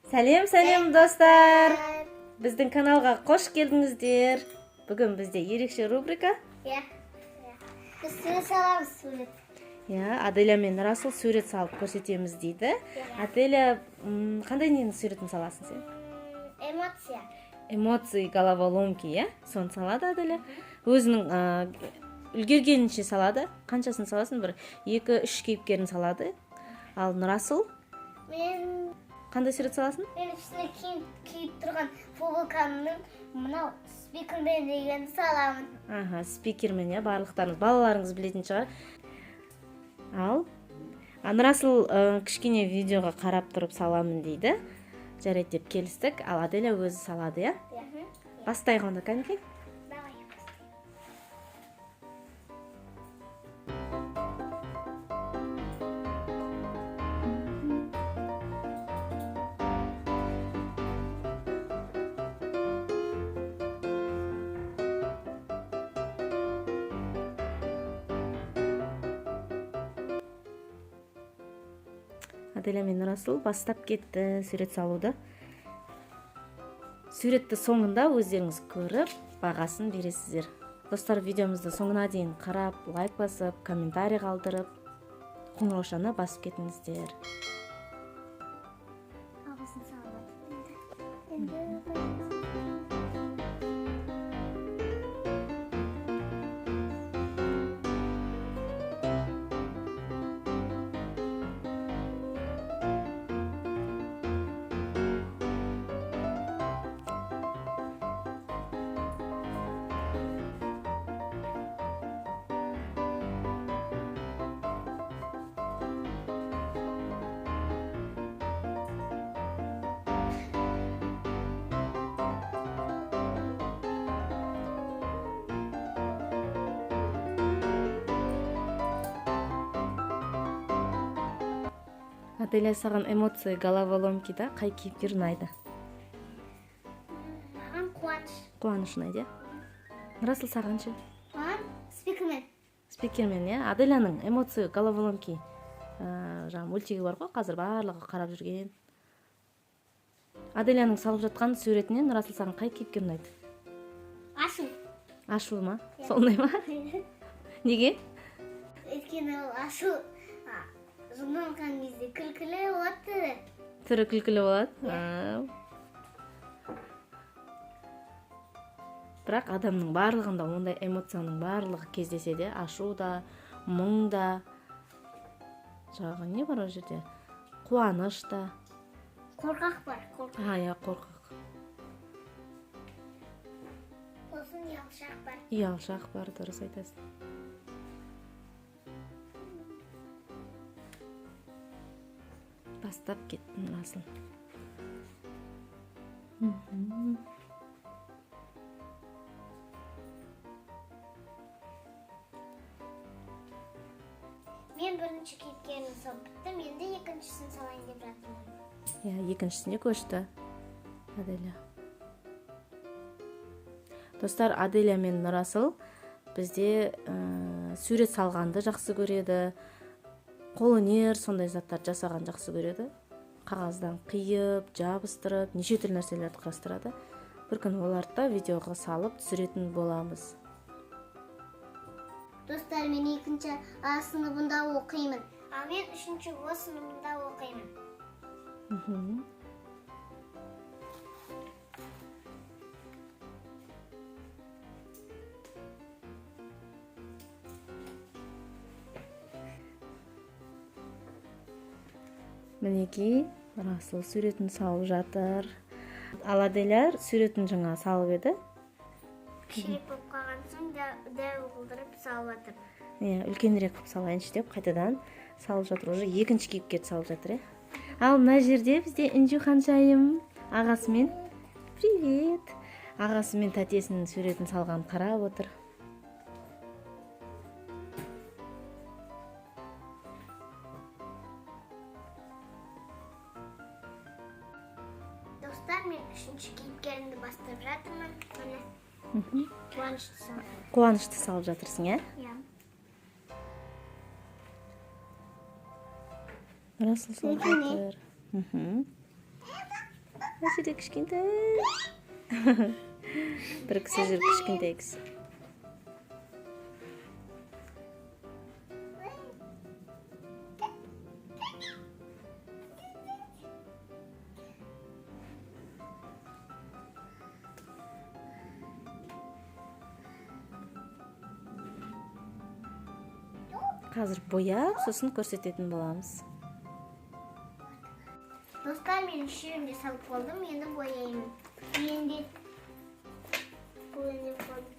Сәлем достар. Біздің каналға қош келдіңіздер. Бүгін бізде ерекше рубрика. Біз сурет саламыз, сурет. Аделя мен Расул сурет салып көрсетеміз дейді. Аделя, қандай нені суретін саласың сен? Эмоция. Эмоции, головоломки, соны салады Аделя. Өзінің үлгергенінше салады. Қаншасын саласын? Бір 2-3 кейіпкерін салады. Ал Расул? Мен Қандай сурет саласын? Мен үстіне киіп тұрған футболкамның мынау спикермен дегенді саламын. Спикермен, барлықтарыңыз, балаларыңыз білетін шығар. Ал Расул кішкене видеоға қарап тұрып саламын дейді. Жарайды деп келістік. Ал Аделя өзі салады, Бастайық онда, кәнекей. Аделя мен Расул бастап кетті сурет салуды. Суретті соңында өздеріңіз көріп, бағасын бересіздер. Достар, видеомызды соңына дейін қарап, лайк басып, комментарий қалдырып, қоңыраушаны басып кетіңіздер. Ағасын саламын. Аделя, саған эмоции, головоломки да қай кейіпкер ұнайды? Маған қуаныш. Қуаныш ұнайды, Расул, саған ше? Маған спикермен. Спикермен, Аделяның эмоции, головоломки мультигі бар ғой, қазір барлығы қарап жүрген. Аделяның салып жатқан суретінен Расул, саған қай кейіпкер ұнайды? Ашу. Ашу ма? Сол ұнай ма? Неге? Өйткені ол ашу жынданған кезде күлкілі болады. Түрі күлкілі болады. Бірақ адамның барлығында ондай эмоцияның барлығы кездеседі. Ашу да, мұң да, жағы не бар о жерде? Қуаныш та. Қорқақ бар, қорқақ. Қорқақ. Сосын ұялшақ бар. Ұялшақ бар, дұрыс айтасың. Бастап кеттім, Расул. Мен бірінші кейіпкерін салып біттім, енді екіншісін салайын деп жатырмын. Екіншісіне көшті Аделя. Достар, Аделя мен Расул бізде сурет салғанды жақсы көреді. Қолөнер, сондай заттар жасаған жақсы көреді. Қағаздан қиып, жабыстырып, неше түрлі нәрселерді құрастырады. Бір күн оларды да видеоға салып түсіретін боламыз. Достар, мен 2-ші А сыныбында оқимын. А мен 3-ші О сыныбында оқимын. Мінекей, Расул суретін салып жатыр. Ал Аделя суретін жаңа салып еді. Кішірек болып қалған соң дәу қылдырып салып жатыр. Үлкенірек қылып салайыншы деп қайтадан салып жатыр. Уже екінші кейіпкерді салып жатыр. Ал мына жерде бізде Інжу ханшайым ағасымен. Привет! Ағасы мен тәтесінің суретін салған қарап отыр. Достар, мен 3-ші кейіпкерімді бастап жатырмын. Қуанышты салып. Қуанышты салып жатырсың, Расул салып жатыр. жерде кішкентай. Бір кісі жүр, кішкентай кісі. Қазір бояп, сосын көрсететін боламыз. Достар, мен үшеуінде салып болдым, енді бояймын. Енді бояймын болдым.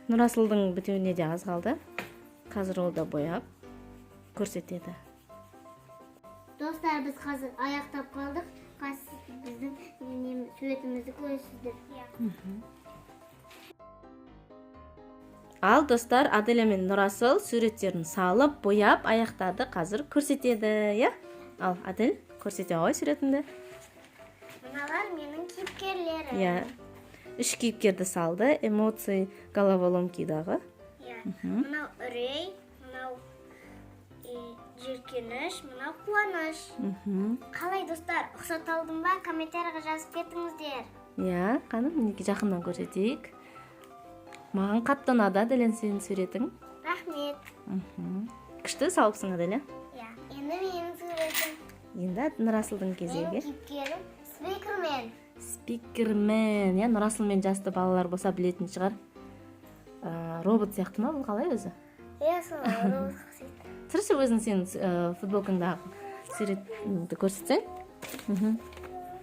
Нұрасылдың бітеуіне де аз қалды. Қазір ол да бояп көрсетеді. Достар, біз қазір аяқтап қалдық. Қазір біздің суретімізді көресіздер. Ал достар, Аделя мен Нұрасыл суреттерін салып, бояп, аяқтады. Қазір көрсетеді, я? Ал, Адель, көрсете ғой суретіңді. Мыналар менің кейіпкерлерім. Я. 3 кейіпкерді салды. Эмоции, головоломкидағы. Мынау үрей, мынау жиіркеніш, мынау қуаныш. Қалай достар, ұқсат алдым ба? Комментарийға жазып кетіңіздер. Я, қаным, мінеки жақыннан көрсетейік. Маған қатты ұнады, Аделя, сенің суретің. Рахмет. Күшті салыпсың, Аделя. Енді менің суретім. Енді Нұрасылдың кезегі. Менің кейіпкерім Спикермен. Спикермен, я, Нұрасылмен жасты балалар болса білетін шығар. Робот сияқты ма, бұл қалай өзі? Солай, робот қасиет. Сұршы өзің сенің футболкаңдағы суретті көрсетсең.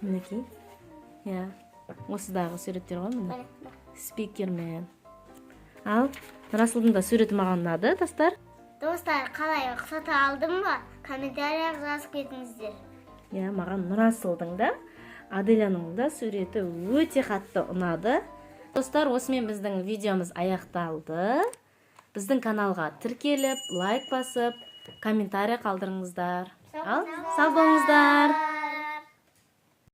Мінекей. Я, осыдағы суреттер ғой міне. Спикермен. Ал, Нұрасылдың да суреті маған ұнады, достар. Достар, қалай ұқсата алдым ба? Комментарийға жазып кетіңіздер. Я, маған Нұрасылдың да, Аделяның да суреті өте қатты ұнады. Достар, осымен біздің видеомыз аяқталды. Біздің каналға тіркеліп, лайк басып, комментарий қалдырыңыздар. Ал, сау болыңыздар.